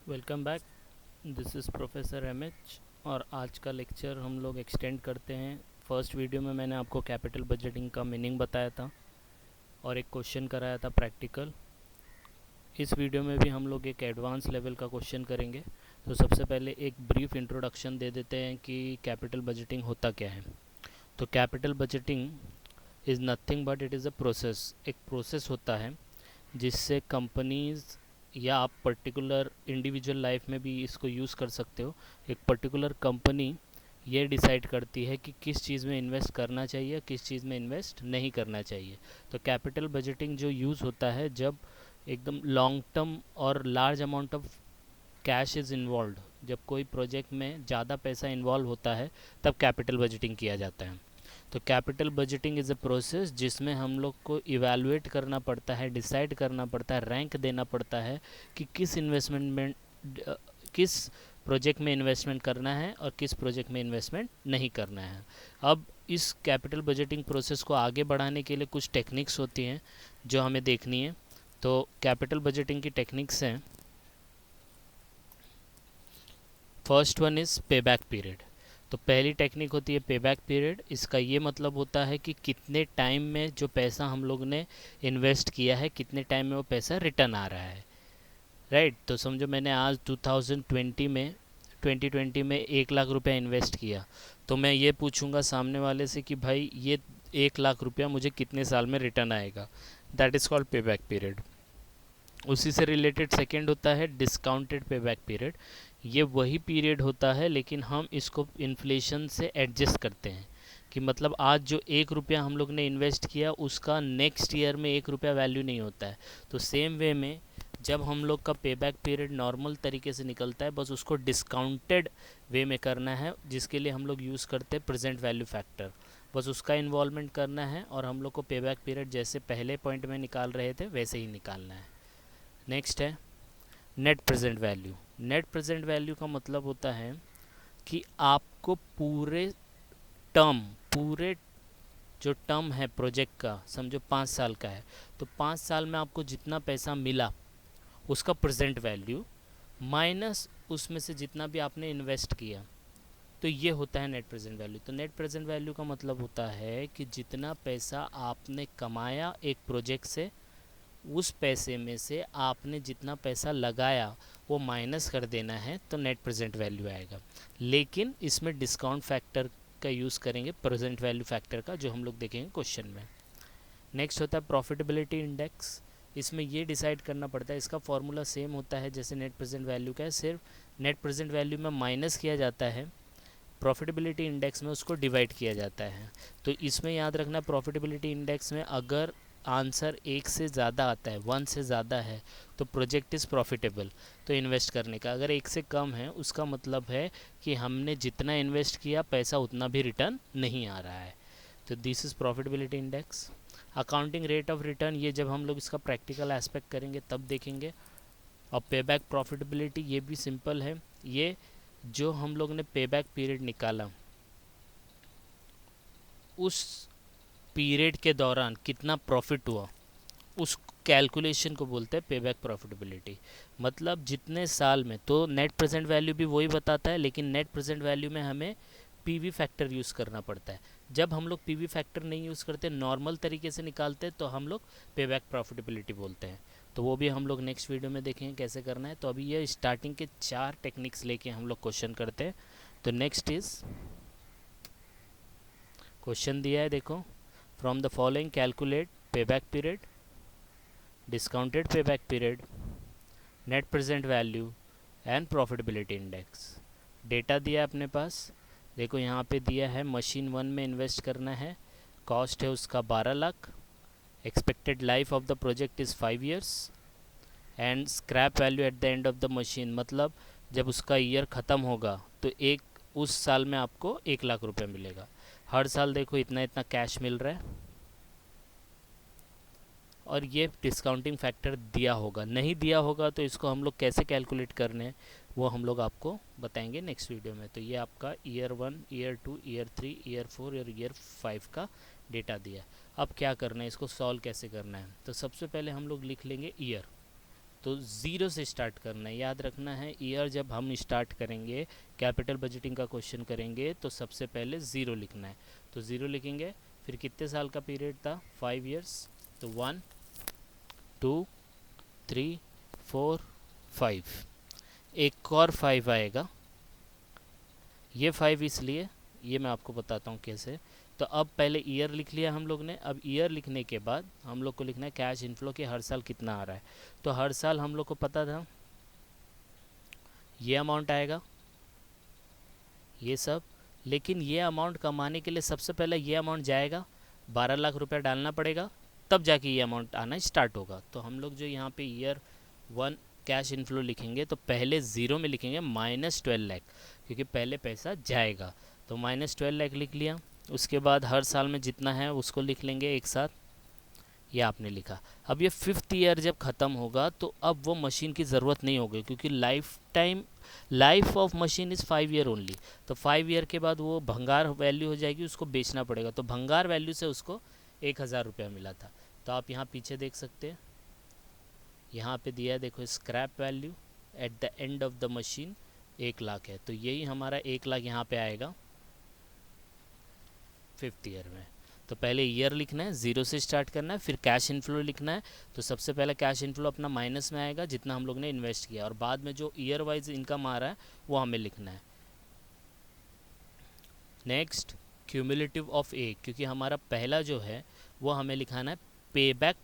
Welcome back. This is professor M H और आज का लेक्चर हम लोग एक्सटेंड करते हैं। फर्स्ट वीडियो में मैंने आपको कैपिटल बजटिंग का मीनिंग बताया था और एक क्वेश्चन कराया था प्रैक्टिकल। इस वीडियो में भी हम लोग एक एडवांस लेवल का क्वेश्चन करेंगे। तो सबसे पहले एक ब्रीफ इंट्रोडक्शन दे देते हैं कि कैपिटल बजटिंग होता क्या है। तो capital budgeting is nothing but it is a process. एक प्रोसेस होता है जिससे कंपनीज़ या आप पर्टिकुलर इंडिविजुअल लाइफ में भी इसको यूज़ कर सकते हो। एक पर्टिकुलर कंपनी ये डिसाइड करती है कि किस चीज़ में इन्वेस्ट करना चाहिए, किस चीज़ में इन्वेस्ट नहीं करना चाहिए। तो कैपिटल बजटिंग जो यूज़ होता है जब एकदम लॉन्ग टर्म और large amount of cash is involve, जब कोई प्रोजेक्ट में ज़्यादा पैसा इन्वॉल्व होता है तब कैपिटल बजटिंग किया जाता है। तो capital budgeting is a process जिसमें हम लोग को इवैल्यूएट करना पड़ता है, डिसाइड करना पड़ता है, रैंक देना पड़ता है कि किस इन्वेस्टमेंट में किस प्रोजेक्ट में इन्वेस्टमेंट करना है और किस प्रोजेक्ट में इन्वेस्टमेंट नहीं करना है। अब इस कैपिटल बजटिंग प्रोसेस को आगे बढ़ाने के लिए कुछ टेक्निक्स होती हैं जो हमें देखनी है। तो कैपिटल बजटिंग की टेक्निक्स हैं, फर्स्ट वन इज़ पे बैक पीरियड। तो पहली टेक्निक होती है पे बैक पीरियड। इसका ये मतलब होता है कि कितने टाइम में जो पैसा हम लोग ने इन्वेस्ट किया है कितने टाइम में वो पैसा रिटर्न आ रहा है। राइट। तो समझो मैंने आज 2020 में 1 लाख रुपया इन्वेस्ट किया, तो मैं ये पूछूंगा सामने वाले से कि भाई ये 1 लाख रुपया मुझे कितने साल में रिटर्न आएगा। दैट इज़ कॉल्ड पे बैक पीरियड। उसी से रिलेटेड सेकेंड होता है डिस्काउंटेड पे बैक पीरियड। ये वही पीरियड होता है लेकिन हम इसको इन्फ्लेशन से एडजस्ट करते हैं कि मतलब आज जो 1 रुपया हम लोग ने इन्वेस्ट किया उसका नेक्स्ट ईयर में 1 रुपया वैल्यू नहीं होता है। तो सेम वे में जब हम लोग का पे बैक पीरियड नॉर्मल तरीके से निकलता है, बस उसको डिस्काउंटेड वे में करना है, जिसके लिए हम लोग यूज़ करते हैं प्रेजेंट वैल्यू फैक्टर। बस उसका इन्वॉल्वमेंट करना है और हम लोग को पे बैक पीरियड जैसे पहले पॉइंट में निकाल रहे थे वैसे ही निकालना है। नेक्स्ट है net present value. Net present value का मतलब होता है कि आपको टर्म पूरे जो टर्म है प्रोजेक्ट का, समझो 5 साल का है, तो 5 साल में आपको जितना पैसा मिला उसका प्रेजेंट वैल्यू माइनस उसमें से जितना भी आपने इन्वेस्ट किया, तो ये होता है नेट प्रेजेंट वैल्यू। तो नेट प्रेजेंट वैल्यू का मतलब होता है कि जितना पैसा आपने कमाया एक प्रोजेक्ट से, उस पैसे में से आपने जितना पैसा लगाया वो माइनस कर देना है, तो नेट प्रेजेंट वैल्यू आएगा। लेकिन इसमें डिस्काउंट फैक्टर का यूज़ करेंगे, प्रेजेंट वैल्यू फैक्टर का, जो हम लोग देखेंगे क्वेश्चन में। नेक्स्ट होता है प्रॉफिटेबिलिटी इंडेक्स। इसमें ये डिसाइड करना पड़ता है, इसका फॉर्मूला सेम होता है जैसे नेट प्रेजेंट वैल्यू का है, सिर्फ नेट प्रेजेंट वैल्यू में माइनस किया जाता है, प्रॉफिटेबिलिटी इंडेक्स में उसको डिवाइड किया जाता है। तो इसमें याद रखना, प्रॉफिटेबिलिटी इंडेक्स में अगर आंसर 1 से ज़्यादा आता है, 1 से ज़्यादा है, तो प्रोजेक्ट इज़ प्रॉफिटेबल तो इन्वेस्ट करने का। अगर 1 से कम है उसका मतलब है कि हमने जितना इन्वेस्ट किया पैसा उतना भी रिटर्न नहीं आ रहा है। तो this is profitability index. Accounting rate of return, ये जब हम लोग इसका प्रैक्टिकल एस्पेक्ट करेंगे तब देखेंगे। और पे बैक प्रॉफिटेबिलिटी ये भी सिंपल है, ये जो हम लोग ने पे बैक पीरियड निकाला उस पीरियड के दौरान कितना प्रॉफिट हुआ, उस कैलकुलेशन को बोलते हैं पे बैक प्रॉफिटेबिलिटी। मतलब जितने साल में, तो नेट प्रेजेंट वैल्यू भी वही बताता है लेकिन नेट प्रेजेंट वैल्यू में हमें पीवी फैक्टर यूज़ करना पड़ता है। जब हम लोग पीवी फैक्टर नहीं यूज़ करते, नॉर्मल तरीके से निकालते हैं, तो हम लोग पे बैक प्रॉफिटेबिलिटी बोलते हैं। तो वो भी हम लोग नेक्स्ट वीडियो में देखेंगे कैसे करना है। तो अभी ये स्टार्टिंग के 4 टेक्निक्स लेके हम लोग क्वेश्चन करते हैं। तो नेक्स्ट इज़ क्वेश्चन दिया है, देखो, फ्रॉम द फॉलोइंग कैलकुलेट पे back period, discounted pay back period, net present value and profitability index. Data दिया है अपने पास, देखो यहाँ पे दिया है मशीन 1 में इन्वेस्ट करना है, कॉस्ट है उसका 12 lakh, expected life of the project is 5 years and scrap value at the end of the machine, मतलब जब उसका ईयर ख़त्म होगा तो एक उस साल में आपको 1 लाख रुपया मिलेगा। हर साल देखो इतना इतना कैश मिल रहा है और ये डिस्काउंटिंग फैक्टर दिया होगा, नहीं दिया होगा तो इसको हम लोग कैसे कैलकुलेट करने हैं वो हम लोग आपको बताएंगे नेक्स्ट वीडियो में। तो ये आपका ईयर 1, ईयर 2, ईयर 3, ईयर 4 और ईयर 5 का डेटा दिया है। अब क्या करना है, इसको सॉल्व कैसे करना है। तो सबसे पहले हम लोग लिख लेंगे ईयर। तो ज़ीरो से स्टार्ट करना है, याद रखना है। ईयर जब हम स्टार्ट करेंगे, कैपिटल बजटिंग का क्वेश्चन करेंगे, तो सबसे पहले ज़ीरो लिखना है। तो ज़ीरो लिखेंगे, फिर कितने साल का पीरियड था, 5 ईयर्स, तो 1 2 3 4 5, एक और 5 आएगा। ये 5 इसलिए, ये मैं आपको बताता हूँ कैसे। तो अब पहले ईयर लिख लिया हम लोग ने। अब ईयर लिखने के बाद हम लोग को लिखना है कैश इनफ्लो कि हर साल कितना आ रहा है। तो हर साल हम लोग को पता था ये अमाउंट आएगा, ये सब। लेकिन ये अमाउंट कमाने के लिए सबसे पहले ये अमाउंट जाएगा, 12 लाख रुपया डालना पड़ेगा, तब जाके ये अमाउंट आना स्टार्ट होगा। तो हम लोग जो यहाँ पे ईयर 1 कैश इनफ्लो लिखेंगे, तो पहले ज़ीरो में लिखेंगे -12 लाख, क्योंकि पहले पैसा जाएगा। तो -12 लाख लिख लिया। उसके बाद हर साल में जितना है उसको लिख लेंगे एक साथ, ये आपने लिखा। अब ये 5th ईयर जब ख़त्म होगा तो अब वो मशीन की ज़रूरत नहीं होगी, क्योंकि life of machine is 5 year only. तो 5 ईयर के बाद वो भंगार वैल्यू हो जाएगी, उसको बेचना पड़ेगा। तो भंगार वैल्यू से उसको 1000 रुपया मिला था। तो आप यहाँ पीछे देख सकते हैं, यहाँ पे दिया है देखो, scrap value at the end of the machine 1 lakh है। तो यही हमारा 1 लाख यहाँ पे आएगा 5th ईयर में। तो पहले ईयर लिखना है, ज़ीरो से स्टार्ट करना है, फिर कैश इनफ्लो लिखना है। तो सबसे पहले कैश इनफ्लो अपना माइनस में आएगा जितना हम लोग ने इन्वेस्ट किया, और बाद में जो ईयर वाइज इनकम आ रहा है वो हमें लिखना है। नेक्स्ट क्यूमुलेटिव ऑफ ए, क्योंकि हमारा पहला जो है वो हमें लिखाना है पे बैक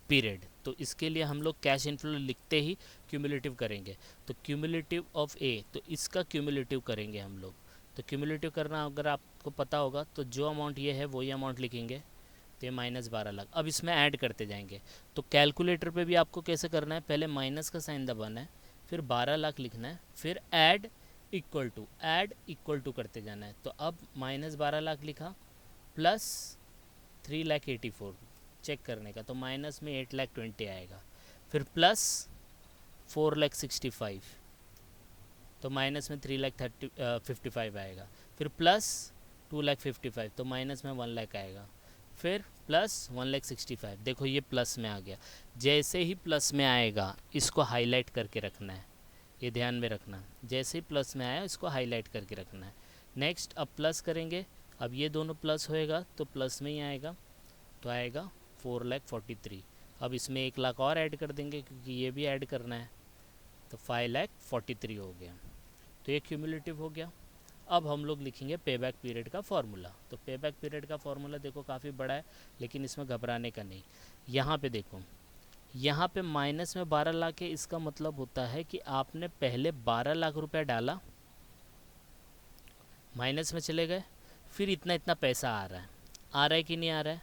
पीरियड। तो इसके लिए हम लोग कैश इनफ्लो लिखते ही क्यूमुलेटिव करेंगे। तो क्यूमुलेटिव ऑफ ए, तो इसका क्यूमुलेटिव करेंगे हम लोग। तो क्यूमुलेटिव करना अगर आपको पता होगा तो जो अमाउंट ये है वही अमाउंट लिखेंगे। तो ये -12 लाख। अब इसमें ऐड करते जाएंगे। तो कैलकुलेटर पे भी आपको कैसे करना है, पहले माइनस का साइन दबाना है, फिर 12 लाख लिखना है, फिर ऐड इक्वल टू करते जाना है। तो अब -12 लाख लिखा प्लस 3,84,000 चेक करने का, तो माइनस में 8,20,000 आएगा। फिर प्लस 4,65,000, तो माइनस में 3,55,000 आएगा। फिर प्लस 2,55,000, तो माइनस में 1 लाख आएगा। फिर प्लस 1,65,000, देखो ये प्लस में आ गया। जैसे ही प्लस में आएगा इसको हाईलाइट करके रखना है, ये ध्यान में रखना। जैसे ही प्लस में आया इसको हाईलाइट करके रखना है। नेक्स्ट अब प्लस करेंगे, अब ये दोनों प्लस होएगा तो प्लस में ही आएगा, तो आएगा 4,43,000। अब इसमें 1 लाख और ऐड कर देंगे क्योंकि ये भी ऐड करना है, तो 5,43,000 हो गया। तो ये क्यूमुलेटिव हो गया। अब हम लोग लिखेंगे पे बैक पीरियड का फॉर्मूला। तो पे बैक पीरियड का फॉर्मूला देखो काफ़ी बड़ा है, लेकिन इसमें घबराने का नहीं। यहाँ पे देखो, यहाँ पे माइनस में 12 लाख है, इसका मतलब होता है कि आपने पहले 12 लाख रुपया डाला, माइनस में चले गए, फिर इतना इतना पैसा आ रहा है कि नहीं आ रहा है।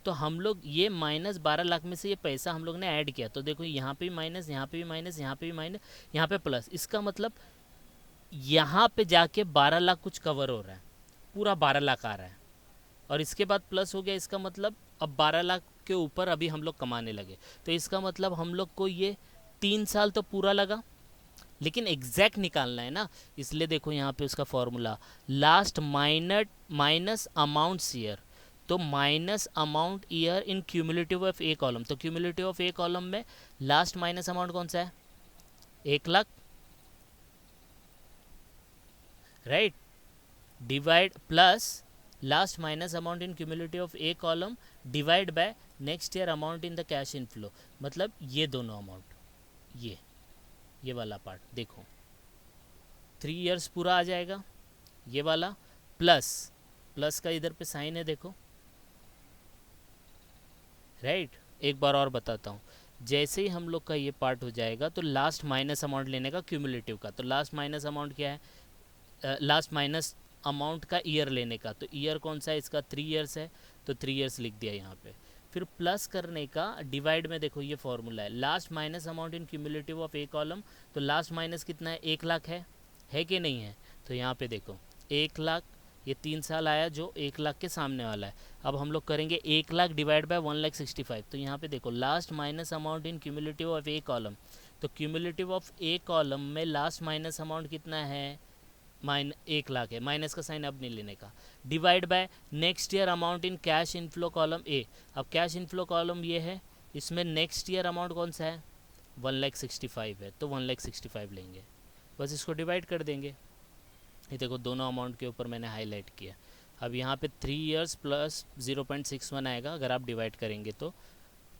तो हम लोग ये -12 लाख में से ये पैसा हम लोग ने ऐड किया। तो देखो यहाँ पे भी माइनस, यहाँ पे भी माइनस, यहाँ पे भी माइनस, यहाँ पे प्लस। इसका मतलब यहाँ पे जाके 12 लाख कुछ कवर हो रहा है, पूरा 12 लाख आ रहा है, और इसके बाद प्लस हो गया। इसका मतलब अब 12 लाख के ऊपर अभी हम लोग कमाने लगे। तो इसका मतलब हम लोग को ये 3 साल तो पूरा लगा, लेकिन एग्जैक्ट निकालना है ना, इसलिए देखो यहाँ पे उसका formula last minus amounts year. तो minus amount year in cumulative of a column. तो क्यूमुलेटिव ऑफ ए कॉलम में लास्ट माइनस अमाउंट कौन सा है, 1 lakh, right, divide plus last minus amount in cumulative of a column divide by next year amount in the cash inflow. मतलब ये दोनों amount, ये वाला पार्ट देखो 3 इयर्स पूरा आ जाएगा, ये वाला प्लस का इधर पे साइन है देखो, राइट। एक बार और बताता हूँ, जैसे ही हम लोग का ये पार्ट हो जाएगा तो लास्ट माइनस अमाउंट लेने का क्यूमुलेटिव का। तो लास्ट माइनस अमाउंट क्या है, लास्ट माइनस अमाउंट का ईयर लेने का। तो ईयर कौन सा है इसका, 3 इयर्स है, तो 3 इयर्स लिख दिया यहाँ पे। फिर प्लस करने का डिवाइड में देखो ये फॉर्मूला है, last minus amount in cumulative of a column. तो लास्ट माइनस कितना है, 1 लाख है कि नहीं है। तो यहाँ पे देखो 1 लाख, ये 3 साल आया जो 1 लाख के सामने वाला है। अब हम लोग करेंगे 1 लाख डिवाइड बाय 1,65,000। तो यहाँ पे देखो last minus amount in cumulative of a column. तो क्यूमुलेटिव ऑफ ए कॉलम में लास्ट माइनस अमाउंट कितना है, 1 लाख है, माइनस का साइन अब नहीं लेने का, divide by next year amount in cash inflow column A. अब कैश इनफ्लो कॉलम ये है, इसमें नेक्स्ट ईयर अमाउंट कौन सा है, 1,65,000 है तो 1,65,000 लेंगे, बस इसको डिवाइड कर देंगे। ये देखो दोनों अमाउंट के ऊपर मैंने हाईलाइट किया। अब यहाँ पे 3 ईयर्स प्लस 0.61 आएगा अगर आप डिवाइड करेंगे तो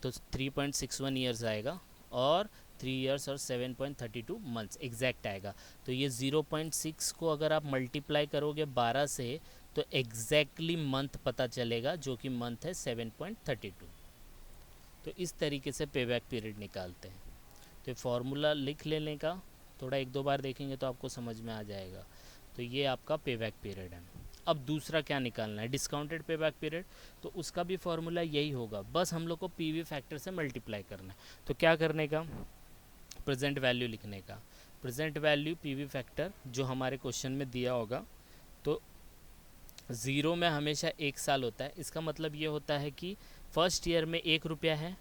3.61 ईयर्स आएगा, और 3 ईयर्स और 7.32 मंथ्स एग्जैक्ट आएगा। तो ये 0.6 को अगर आप मल्टीप्लाई करोगे 12 से तो एग्जैक्टली मंथ पता चलेगा, जो कि मंथ है 7.32। तो इस तरीके से पे बैक पीरियड निकालते हैं। तो ये फार्मूला लिख लेने का, थोड़ा एक दो बार देखेंगे तो आपको समझ में आ जाएगा। तो ये आपका पे बैक पीरियड है। अब दूसरा क्या निकालना है, डिस्काउंटेड पे बैक पीरियड। तो उसका भी फार्मूला यही होगा, बस हम लोग को पीवी फैक्टर से मल्टीप्लाई करना है। तो क्या करने का, प्रेजेंट वैल्यू लिखने का। प्रेजेंट वैल्यू पीवी फैक्टर जो हमारे क्वेश्चन में दिया होगा, तो 0 में हमेशा 1 साल होता है। इसका मतलब ये होता है कि फर्स्ट ईयर में 1 रुपया है,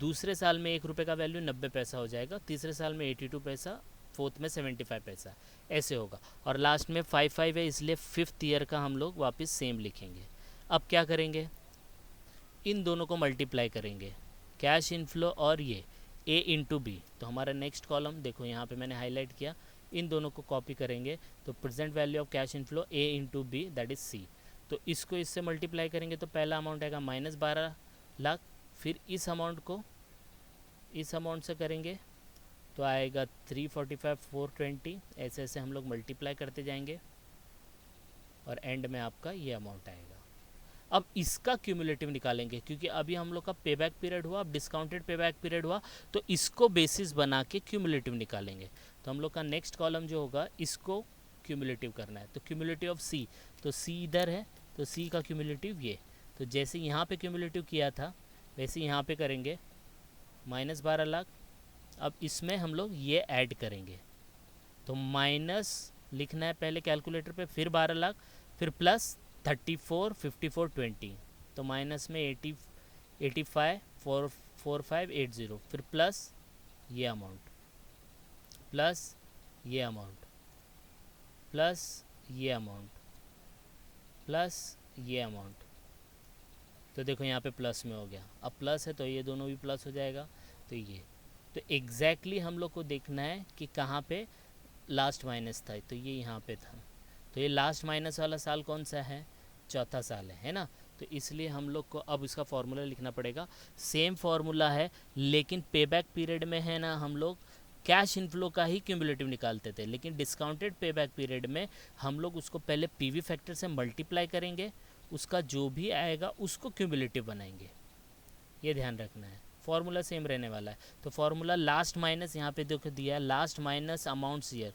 दूसरे साल में 1 रुपये का वैल्यू 90 पैसा हो जाएगा, तीसरे साल में 82 पैसा, फोर्थ में 75 पैसा, ऐसे होगा। और लास्ट में 5 है, इसलिए फिफ्थ ईयर का हम लोग वापस सेम लिखेंगे। अब क्या करेंगे, इन दोनों को मल्टीप्लाई करेंगे, कैश इनफ्लो और ये ए इंटू बी। तो हमारा नेक्स्ट कॉलम देखो यहाँ पे मैंने हाईलाइट किया, इन दोनों को कॉपी करेंगे। तो present value of cash inflow A into B that is C. तो इसको इससे मल्टीप्लाई करेंगे तो पहला अमाउंट आएगा -12 लाख, फिर इस अमाउंट को इस अमाउंट से करेंगे तो आएगा 345 420, ऐसे ऐसे हम लोग मल्टीप्लाई करते जाएंगे और एंड में आपका ये अमाउंट आएगा। अब इसका क्यूमुलेटिव निकालेंगे, क्योंकि अभी हम लोग का पे बैक पीरियड हुआ, अब डिस्काउंटेड पे बैक पीरियड हुआ, तो इसको बेसिस बना के क्यूमुलेटिव निकालेंगे। तो हम लोग का नेक्स्ट कॉलम जो होगा इसको क्यूमुलेटिव करना है। तो क्यूमुलेटिव ऑफ सी, तो सी इधर है तो सी का क्यूमुलेटिव ये। तो जैसे यहाँ पे क्यूमुलेटिव किया था वैसे यहाँ पे करेंगे, -12 लाख। अब इसमें हम लोग ये ऐड करेंगे, तो माइनस लिखना है पहले कैलकुलेटर पे, फिर 12 लाख, फिर प्लस 34 54 20, तो माइनस में 85 4580, फिर प्लस ये अमाउंट, प्लस ये अमाउंट, प्लस ये अमाउंट, प्लस ये अमाउंट। तो देखो यहाँ पे प्लस में हो गया, अब प्लस है तो ये दोनों भी प्लस हो जाएगा। तो ये तो एग्जैक्टली हम लोग को देखना है कि कहाँ पे लास्ट माइनस था, तो ये यहाँ पे था। तो ये लास्ट माइनस वाला साल कौन सा है, चौथा साल है ना। तो इसलिए हम लोग को अब इसका फार्मूला लिखना पड़ेगा। सेम फार्मूला है, लेकिन पेबैक पीरियड में है ना हम लोग कैश इनफ्लो का ही क्यूमुलेटिव निकालते थे, लेकिन डिस्काउंटेड पेबैक पीरियड में हम लोग उसको पहले पीवी फैक्टर से मल्टीप्लाई करेंगे, उसका जो भी आएगा उसको क्यूमुलेटिव बनाएंगे। ये ध्यान रखना है, फार्मूला सेम रहने वाला है। तो फार्मूला लास्ट माइनस, यहाँ पे देखो दिया है last minus amounts year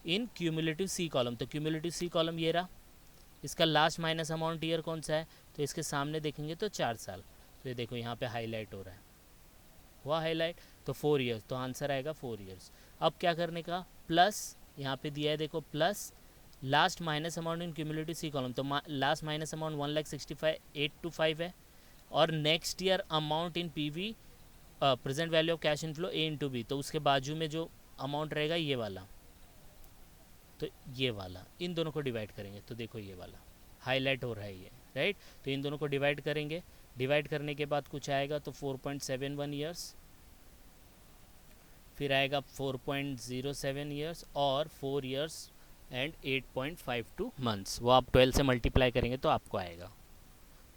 in cumulative C column. तो क्यूमुलेटिव सी कॉलम ये रहा, इसका लास्ट माइनस अमाउंट ईयर कौन सा है, तो इसके सामने देखेंगे तो 4 साल। तो ये देखो यहाँ पे हाईलाइट हो रहा है, हुआ हाईलाइट, तो 4 ईयर्स, तो आंसर आएगा 4 ईयर्स। अब क्या करने का, प्लस यहाँ पे दिया है देखो, plus last minus amount in cumulative C column. तो लास्ट माइनस अमाउंट 1,65,825 है, और next year amount in PV present value of cash inflow A into B. तो उसके बाजू में जो अमाउंट रहेगा ये वाला, तो ये वाला, इन दोनों को डिवाइड करेंगे। तो देखो ये वाला हाईलाइट हो रहा है ये, राइट। तो इन दोनों को डिवाइड करेंगे, डिवाइड करने के बाद कुछ आएगा तो 4.71 ईयर्स, फिर आएगा 4.07 ईयर्स और 4 ईयर्स एंड 8.52 मंथ्स। वो आप 12 से मल्टीप्लाई करेंगे तो आपको आएगा।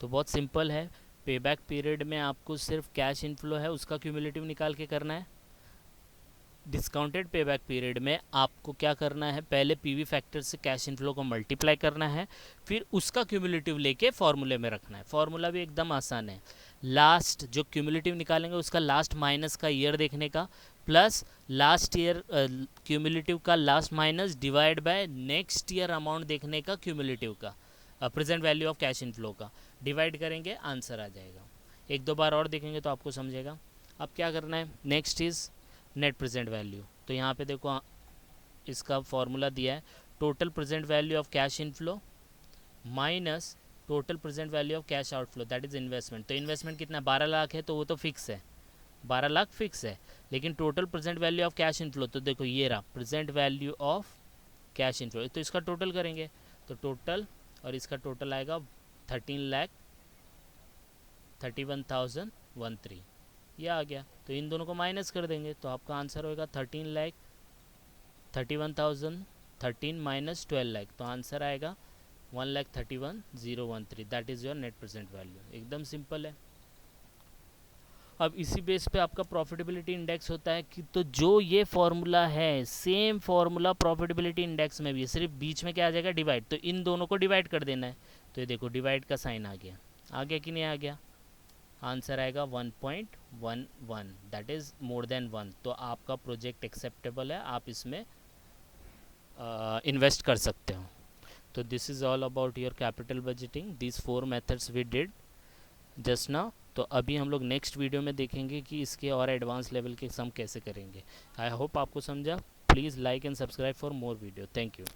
तो बहुत सिंपल है, पेबैक पीरियड में आपको सिर्फ कैश इनफ्लो है उसका क्यूमुलेटिव निकाल के करना है। डिस्काउंटेड पेबैक पीरियड में आपको क्या करना है, पहले पीवी फैक्टर से कैश इनफ्लो को मल्टीप्लाई करना है, फिर उसका क्यूमुलेटिव लेके फॉर्मूले में रखना है। फॉर्मूला भी एकदम आसान है, लास्ट जो क्यूमुलेटिव निकालेंगे उसका लास्ट माइनस का ईयर देखने का, प्लस लास्ट ईयर क्यूमुलेटिव का last minus divide by next year amount देखने का क्यूमुलेटिव का present value of cash inflow का, डिवाइड करेंगे आंसर आ जाएगा। एक दो बार और देखेंगे तो आपको समझेगा। अब क्या करना है, next is net present value. तो यहाँ पे देखो इसका फॉर्मूला दिया है, total present value of cash inflow minus total present value of cash outflow that is investment. तो इन्वेस्टमेंट कितना 12 लाख है, तो वो तो फिक्स है, 12 लाख फिक्स है। लेकिन total present value of cash inflow, तो देखो ये रहा present value of cash inflow, तो इसका टोटल करेंगे तो टोटल, और इसका टोटल आएगा 13,31,013। ये आ गया। तो इन दोनों को माइनस कर देंगे तो आपका आंसर होगा 13,31,000, 13 माइनस 12 लाख, तो आंसर आएगा 1,31,013। That is your net present value. एकदम सिंपल है। अब इसी बेस पे आपका प्रॉफिटेबिलिटी इंडेक्स होता है कि तो जो ये फॉर्मूला है सेम फॉर्मूला प्रॉफिटेबिलिटी इंडेक्स में भी है, सिर्फ बीच में क्या आ जाएगा, डिवाइड। तो इन दोनों को डिवाइड कर देना है। तो ये देखो डिवाइड का साइन आ गया। आ गया कि नहीं आ गया? आंसर आएगा 1.11, दैट इज़ मोर देन 1। तो आपका प्रोजेक्ट एक्सेप्टेबल है, आप इसमें इन्वेस्ट कर सकते हो। तो this is all about your capital budgeting, this 4 methods we did just now. तो अभी हम लोग नेक्स्ट वीडियो में देखेंगे कि इसके और एडवांस लेवल के सम कैसे करेंगे। आई होप आपको समझा। Please like and subscribe for more video. Thank you.